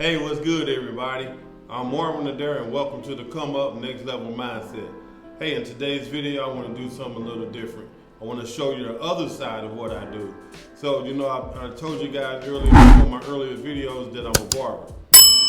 Hey, what's good, everybody? I'm Marvin Adair, and welcome to the Come Up Next Level Mindset. Hey, in today's video, I want to do something a little different. I want to show you the other side of what I do. So, I told you guys earlier in one of my earlier videos that I'm a barber.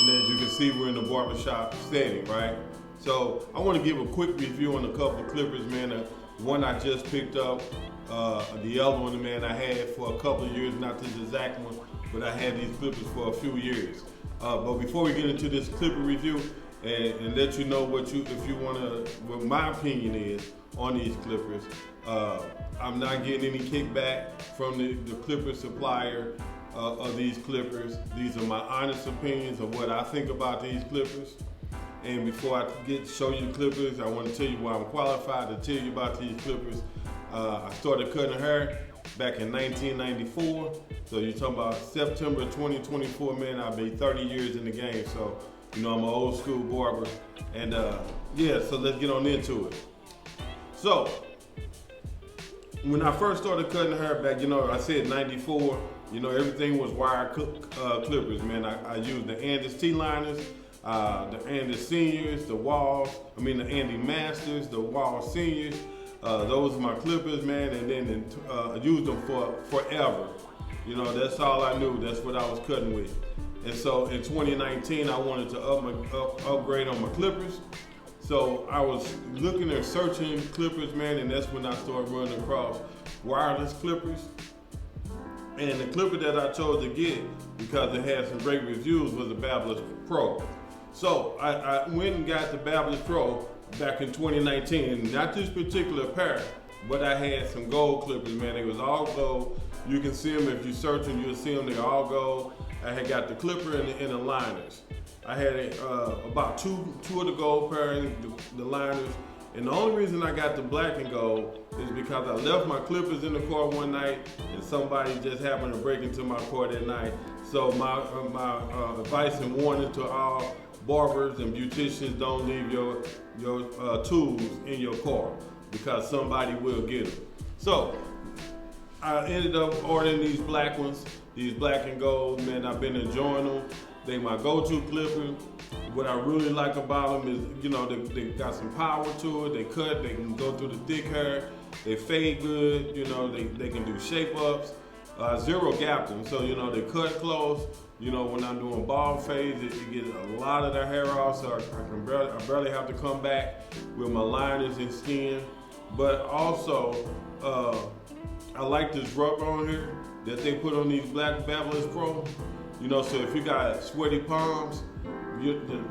And as you can see, we're in the barbershop setting, right? So, I want to give a quick review on a couple of clippers, man. One I just picked up, the other one, man, I had for a couple of years, not this exact one, but I had these clippers for a few years. But before we get into this clipper review and let you know what my opinion is on these clippers, I'm not getting any kickback from the clipper supplier of these clippers. These are my honest opinions of what I think about these clippers. And before I show you the clippers, I want to tell you why I'm qualified to tell you about these clippers. I started cutting hair back in 1994. So you're talking about September 2024, man. I'll be 30 years in the game. So, I'm an old school barber. And so let's get on into it. So, when I first started cutting hair back, I said 94, everything was wire clippers, man. I used the Andes T-liners, the Andes Seniors, the Andy Masters, the Wall Seniors. Those are my clippers, man, and then I used them for forever. That's all I knew. That's what I was cutting with. And so in 2019, I wanted to upgrade on my clippers. So I was looking and searching clippers, man, and that's when I started running across wireless clippers. And the clipper that I chose to get, because it had some great reviews, was the Babyliss Pro. So I went and got the Babyliss Pro back in 2019, not this particular pair, but I had some gold clippers, man. They was all gold. You can see them if you search them, you'll see them. They're all gold. I had got the clipper and the liners. I had about two of the gold pairs, the liners. And the only reason I got the black and gold is because I left my clippers in the car one night and somebody just happened to break into my car that night. So my advice and warning to all barbers and beauticians: don't leave your tools in your car because somebody will get them. So I ended up ordering these black ones, these black and gold, man. I've been enjoying them. They my go-to clipper. What I really like about them is, they got some power to it. They cut, they can go through the thick hair. They fade good, they can do shape ups. Zero gap them, so they cut close. When I'm doing bald fades, it gets a lot of the hair off, so I barely have to come back with my liners and skin. But also, I like this rubber on here that they put on these black Babyliss Pro. So if you got sweaty palms,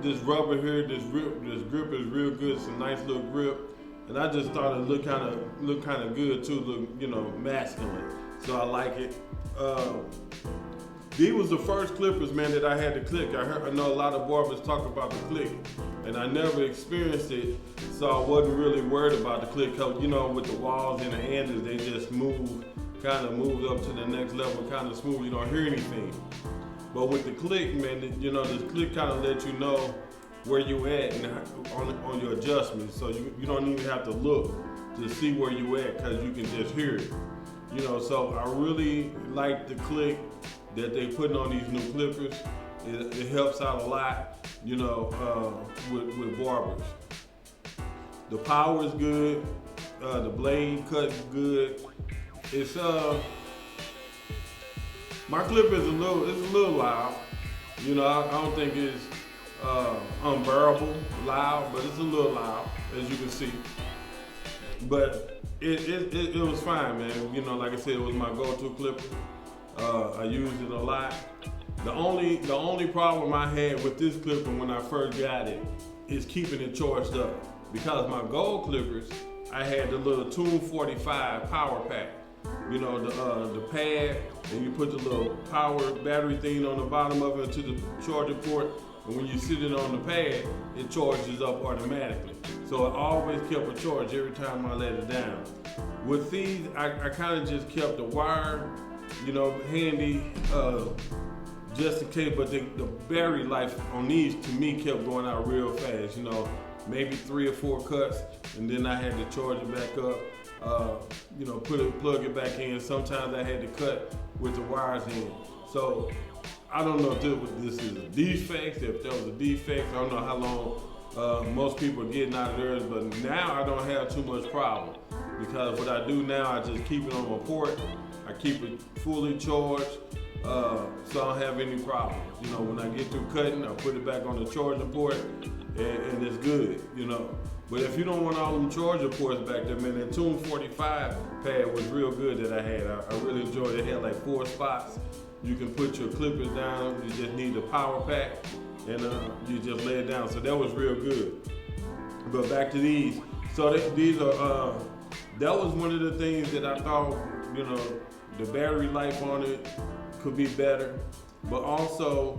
this rubber here, this grip is real good. It's a nice little grip, and I just thought it look kind of good too, look masculine. So I like it. These was the first clippers, man, that I had to click. I know a lot of barbers talk about the click, and I never experienced it, so I wasn't really worried about the click. Cause with the walls and the Andes, they just moved up to the next level, kind of smooth. You don't hear anything. But with the click, man, this click kind of lets you know where you at and on your adjustments. So you don't even have to look to see where you at, because you can just hear it. So I really like the click that they putting on these new clippers. It helps out a lot, with barbers. The power is good. The blade cut good. It's my clipper is a little loud. I don't think it's unbearable loud, but it's a little loud, as you can see. But it was fine, man. Like I said, it was my go-to clipper. I used it a lot. The only problem I had with this clipper when I first got it is keeping it charged up. Because my gold clippers, I had the little Tune 45 power pack. The pad, and you put the little power battery thing on the bottom of it to the charger port. And when you sit it on the pad, it charges up automatically. So I always kept a charge every time I let it down. With these, I kind of just kept the wire, handy, just in case. But the battery life on these, to me, kept going out real fast. Maybe 3 or 4 cuts, and then I had to charge it back up. Plug it back in. Sometimes I had to cut with the wires in. So I don't know if this is a defect, if that was a defect. I don't know how long most people are getting out of theirs, but now I don't have too much problem because what I do now, I just keep it on my port. I keep it fully charged, so I don't have any problem. You know, when I get through cutting, I put it back on the charging port, and it's good, you know. But if you don't want all them charger ports back there, man, that Tune 45 pad was real good that I had. I really enjoyed it. It had like 4 spots. You can put your clippers down. You just need the power pack, and you just lay it down. So that was real good. But back to these. So these are, that was one of the things that I thought, you know, the battery life on it could be better. But also,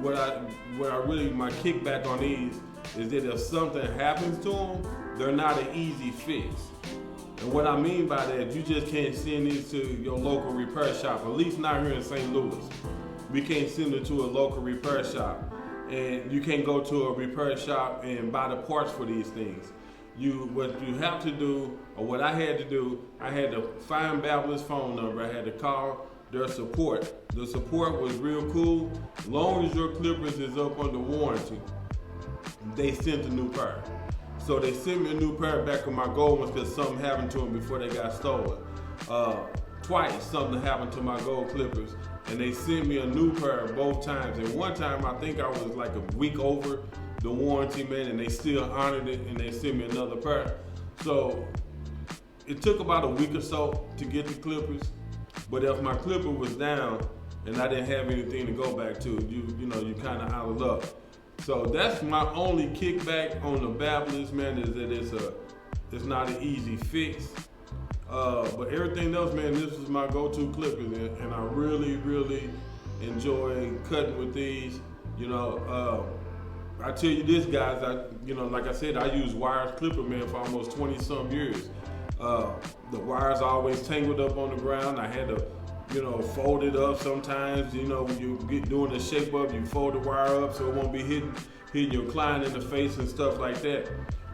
what I really, my kickback on these is that if something happens to them, they're not an easy fix. And what I mean by that, you just can't send these to your local repair shop, at least not here in St. Louis. We can't send it to a local repair shop. And you can't go to a repair shop and buy the parts for these things. What you have to do, or what I had to do, I had to find Babyliss phone number. I had to call their support. The support was real cool. As long as your clippers is up under warranty, they sent a new pair. So they sent me a new pair back with my gold ones because something happened to them before they got stolen. Twice something happened to my gold clippers, and they sent me a new pair both times. And one time I think I was like a week over the warranty, man, and they still honored it and they sent me another pair. So it took about a week or so to get the clippers, but if my clipper was down and I didn't have anything to go back to, you know, you kind of out of luck. So that's my only kickback on the Babyliss, man, is that it's not an easy fix. But everything else, man, this is my go-to clippers, and I really, really enjoy cutting with these. You know, I tell you this, guys, you know, like I said, I use wires clipper, man, for almost 20-some years. The wires always tangled up on the ground. I had to, you know, fold it up sometimes. You know, when you get doing the shape up, you fold the wire up so it won't be hitting your client in the face and stuff like that.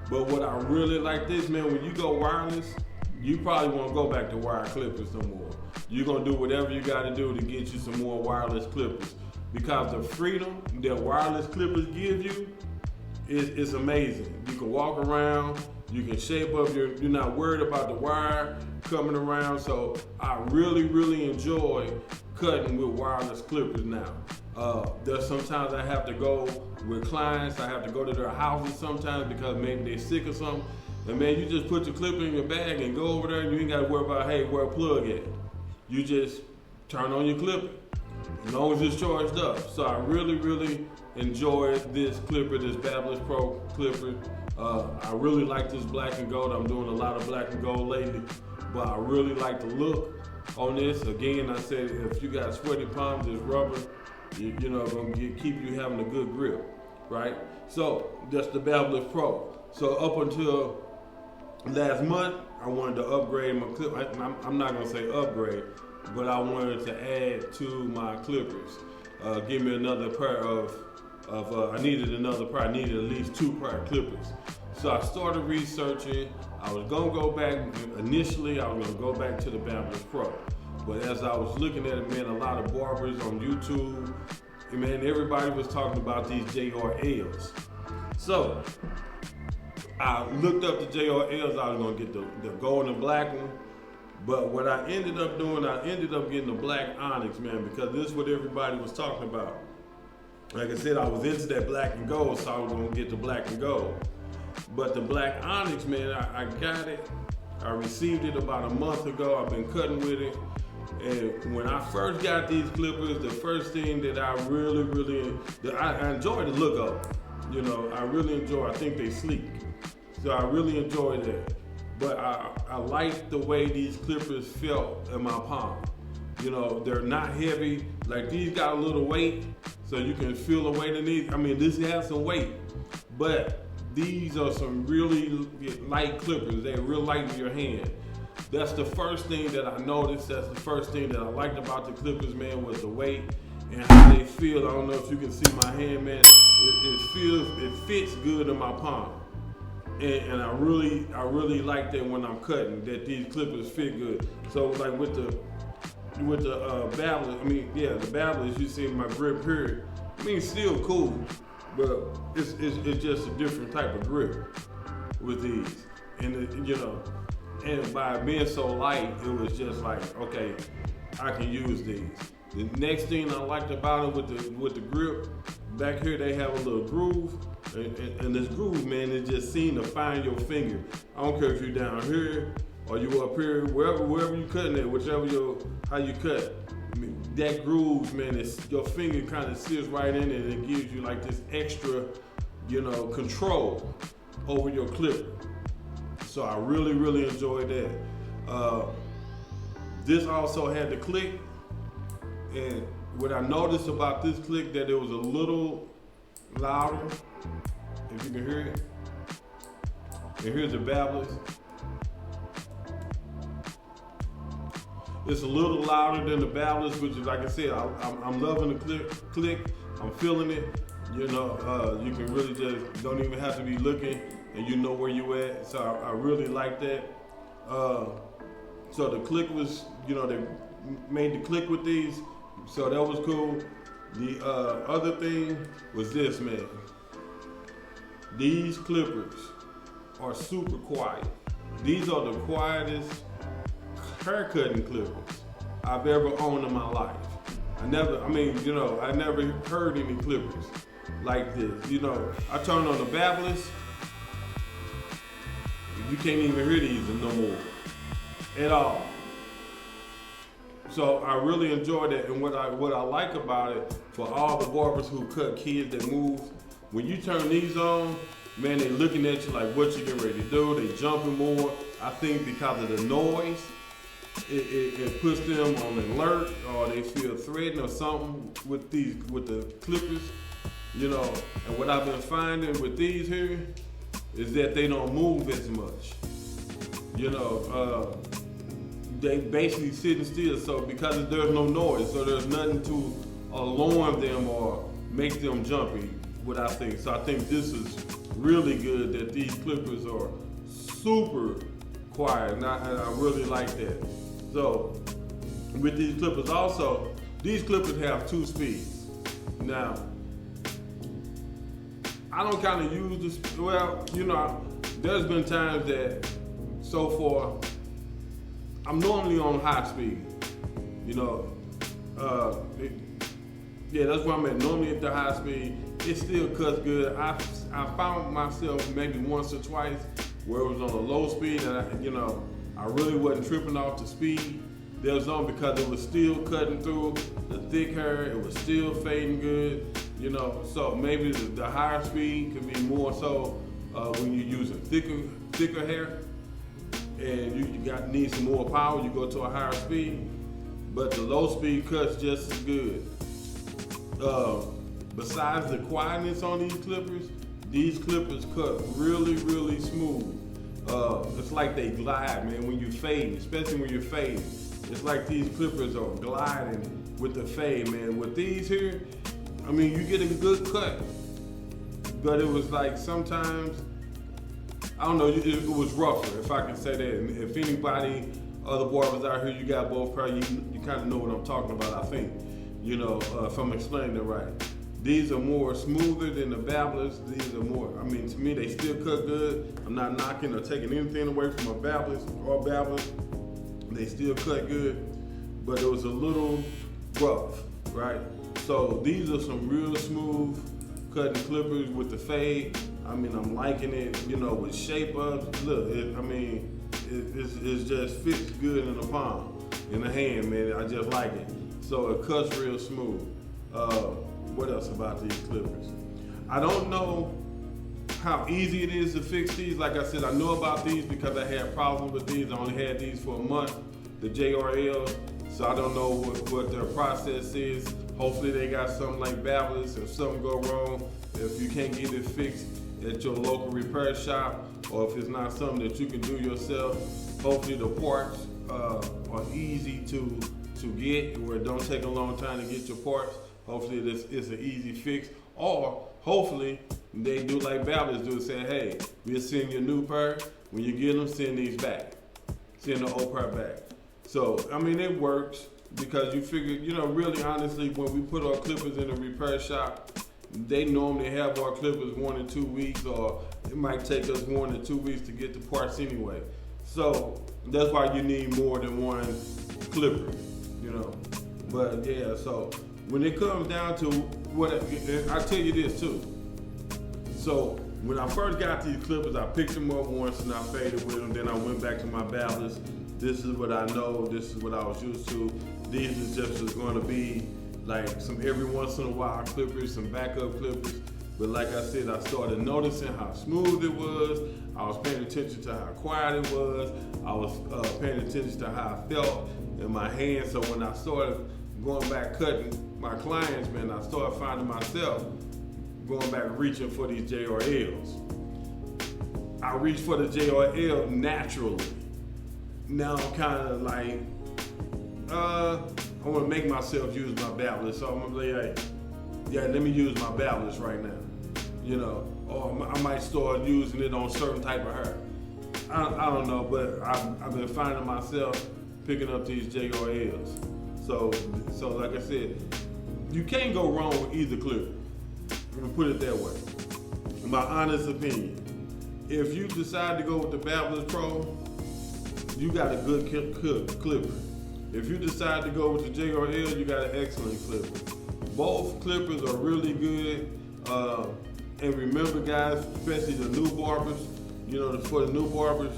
But what I really like this, man, when you go wireless, you probably won't go back to wire clippers no more. You're gonna do whatever you gotta do to get you some more wireless clippers, because the freedom that wireless clippers give you is amazing. You can walk around, you can shape up you're not worried about the wire coming around. So I really, really enjoy cutting with wireless clippers now. There's sometimes I have to go with clients, I have to go to their houses sometimes because maybe they're sick or something. And man, you just put your clipper in your bag and go over there and you ain't gotta worry about, hey, where a plug at. You just turn on your clipper, as long as it's charged up. So I really, really enjoy this clipper, this Babyliss Pro clipper. I really like this black and gold. I'm doing a lot of black and gold lately, but I really like the look on this. Again, I said, if you got sweaty palms, this rubber, you know, gonna keep you having a good grip, right? So that's the Babyliss Pro. So up until last month, I wanted to upgrade my clip. I'm not gonna say upgrade, but I wanted to add to my clippers. Give me another pair of I needed another pair. I needed at least 2 pair of clippers. So I started researching. I was gonna go back, initially I was gonna go back to the Babyliss Pro. But as I was looking at it, man, a lot of barbers on YouTube, man, everybody was talking about these JRLs. So I looked up the JRLs. I was gonna get the gold and black one. But what I ended up doing, I ended up getting the black onyx, man, because this is what everybody was talking about. Like I said, I was into that black and gold, so I was gonna get the black and gold. But the black onyx, man, I got it. I received it about a month ago. I've been cutting with it. And when I first got these clippers, the first thing that I really, I enjoy the look of them. You know, I really enjoy, I think they sleek. So I really enjoy that. But I like the way these clippers felt in my palm. You know, they're not heavy. Like these got a little weight, so you can feel the weight in these. I mean, this has some weight, but these are some really light clippers. They're real light in your hand. That's the first thing that I noticed. That's the first thing that I liked about the clippers, man, was the weight and how they feel. I don't know if you can see my hand, man. It fits good in my palm. And I really like that when I'm cutting, that these clippers fit good. So like with with the Babyliss, the Babyliss, you see my grip here. It's still cool, but it's just a different type of grip with these. And and by being so light, it was just like, okay, I can use these. The next thing I liked about it with the grip, back here they have a little groove, and this groove, man, it just seemed to find your finger. I don't care if you're down here or you up here, wherever you cutting it, how you cut. That groove, man, your finger kind of sits right in it, and it gives you like this extra, control over your clipper. So I really, really enjoyed that. This also had the click, and what I noticed about this click, that it was a little louder, if you can hear it. And here's the Babyliss. It's a little louder than the Babyliss, which is, like I said, I'm loving the click. I'm feeling it. You can really just don't even have to be looking, and you know where you at. So I really like that. So the click was, they made the click with these, so that was cool. The other thing was this, man. These clippers are super quiet. These are the quietest hair cutting clippers I've ever owned in my life. I never heard any clippers like this. I turned on the Babyliss, you can't even hear these no more at all. So I really enjoyed it, and what I like about it, for all the barbers who cut kids that move, when you turn these on, man, they looking at you like, what you getting ready to do? They jumping more. I think because of the noise, it puts them on alert, or they feel threatened or something with the clippers, And what I've been finding with these here is that they don't move as much. They basically sitting still, so because there's no noise, so there's nothing to alarm them or make them jumpy, what I think. So I think this is really good that these clippers are super quiet, and I really like that. So with these clippers also, these clippers have 2 speeds. Now, I don't kind of use this, there's been times that so far, I'm normally on high speed, that's where I'm at. Normally at the high speed, it still cuts good. I found myself maybe once or twice where it was on a low speed, and I really wasn't tripping off the speed that was on, because it was still cutting through the thick hair. It was still fading good, So maybe the higher speed could be more so when you're using thicker hair, and you need some more power, you go to a higher speed. But the low speed cuts just as good. Besides the quietness on these clippers cut really, really smooth. It's like they glide, man, when you fade, especially when you're fading. It's like these clippers are gliding with the fade, man. With these here, you get a good cut, but it was like sometimes, I don't know, it was rougher, if I can say that. And if anybody, other barbers out here, you got both crowds, you kind of know what I'm talking about, I think, if I'm explaining it right. These are more smoother than the Babyliss. These are more, to me, they still cut good. I'm not knocking or taking anything away from a Babyliss or Babyliss. They still cut good, but it was a little rough, right? So these are some real smooth cutting clippers with the fade. I'm liking it, with shape ups. Look, it just fits good in the palm, in the hand, man. I just like it. So it cuts real smooth. What else about these clippers? I don't know how easy it is to fix these. Like I said, I know about these because I had problems with these. I only had these for a month, the JRL. So I don't know what their process is. Hopefully they got something like Babyliss. If something go wrong, if you can't get it fixed at your local repair shop, or if it's not something that you can do yourself, hopefully the parts are easy to get, where it don't take a long time to get your parts. Hopefully this is an easy fix, or hopefully they do like Babyliss do, say, hey, we'll send you a new pair. When you get them, send these back. Send the old pair back. So, it works. because you figure, you know, really honestly, when we put our clippers in a repair shop, they normally have our clippers 1 to 2 weeks, or it might take us 1 to 2 weeks to get the parts anyway. So that's why you need more than one clipper, you know. But yeah, so when it comes down to what, I tell you this too. So when I first got these clippers, I picked them up once and I faded with them. Then I went back to my Babyliss. This is what I know. This is what I was used to. These is just going to be like some every once in a while clippers, some backup clippers. But like I said, I started noticing how smooth it was. I was paying attention to how quiet it was. I was paying attention to how I felt in my hands. So when I started going back cutting my clients, man, I started finding myself going back reaching for these JRLs. I reached for the JRL naturally. Now I'm kind of like, I want to make myself use my Babyliss. So I'm gonna be like, yeah, let me use my Babyliss right now. You know, or I might start using it on certain type of hair. I don't know, but I've been finding myself picking up these JRLs. So like I said, you can't go wrong with either clipper. I'm gonna put it that way. In my honest opinion, if you decide to go with the Babyliss Pro, you got a good clipper. If you decide to go with the JRL, you got an excellent clipper. Both clippers are really good. And remember, guys, especially the new barbers, you know, for the new barbers,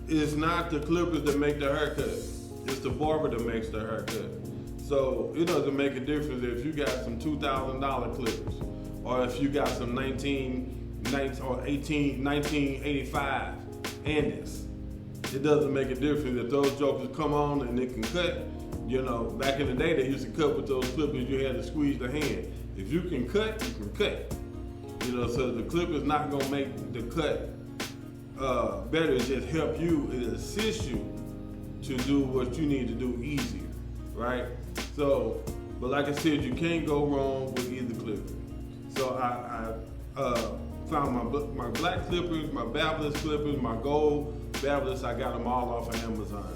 it's not the clippers that make the haircut. It's the barber that makes the haircut. So it doesn't make a difference if you got some $2,000 clippers, or if you got some 1985 Andis. It doesn't make a difference if those jokers come on and they can cut. You know, back in the day they used to cut with those clippers, you had to squeeze the hand. If you can cut, you can cut. You know, so the clipper's not gonna make the cut better, it just help you, it assist you to do what you need to do easier, right? So, but like I said, you can't go wrong with either clipper. So I found my black clippers, my Babyliss clippers, my gold Babyliss, I got them all off of Amazon.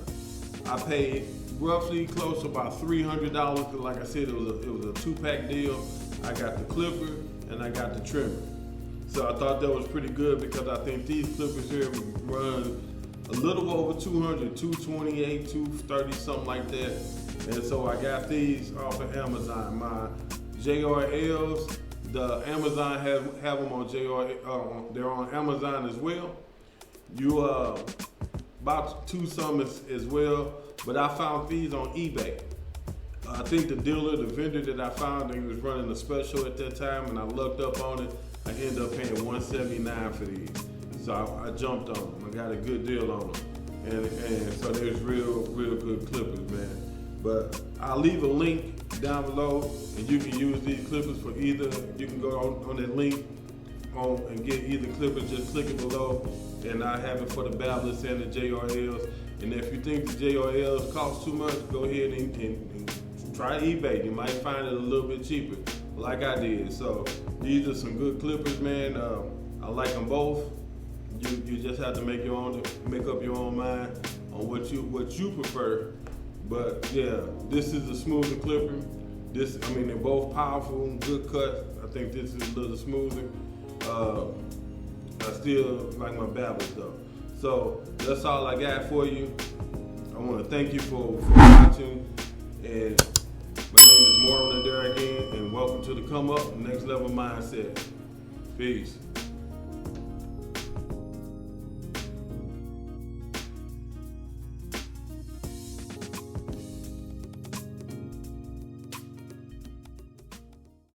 I paid roughly close to about $300, because like I said, it was a 2-pack deal. I got the clipper and I got the trimmer. So I thought that was pretty good, because I think these clippers here run a little over 200, 228, 230, something like that. And so I got these off of Amazon. My JRLs, the Amazon have them on JRL, they're on Amazon as well. You about two summits as well, but I found these on eBay. I think the dealer, the vendor that I found, he was running a special at that time, and I looked up on it. I ended up paying $179 for these. So I jumped on them. I got a good deal on them. And so there's real good clippers, man. But I'll leave a link down below, and you can use these clippers for either. You can go on that link and get either clippers, just click it below, and I have it for the Babyliss and the JRLs. And if you think the JRLs cost too much, go ahead and try eBay. You might find it a little bit cheaper, like I did. So these are some good clippers, man. I like them both. You just have to make up your own mind on what you prefer. But yeah, this is a smoother clipper. They're both powerful, good cut. I think this is a little smoother. I still like my Babyliss though. So that's all I got for you. I want to thank you for watching. And my name is Marvin again, and welcome to the Come Up Next Level Mindset. Peace.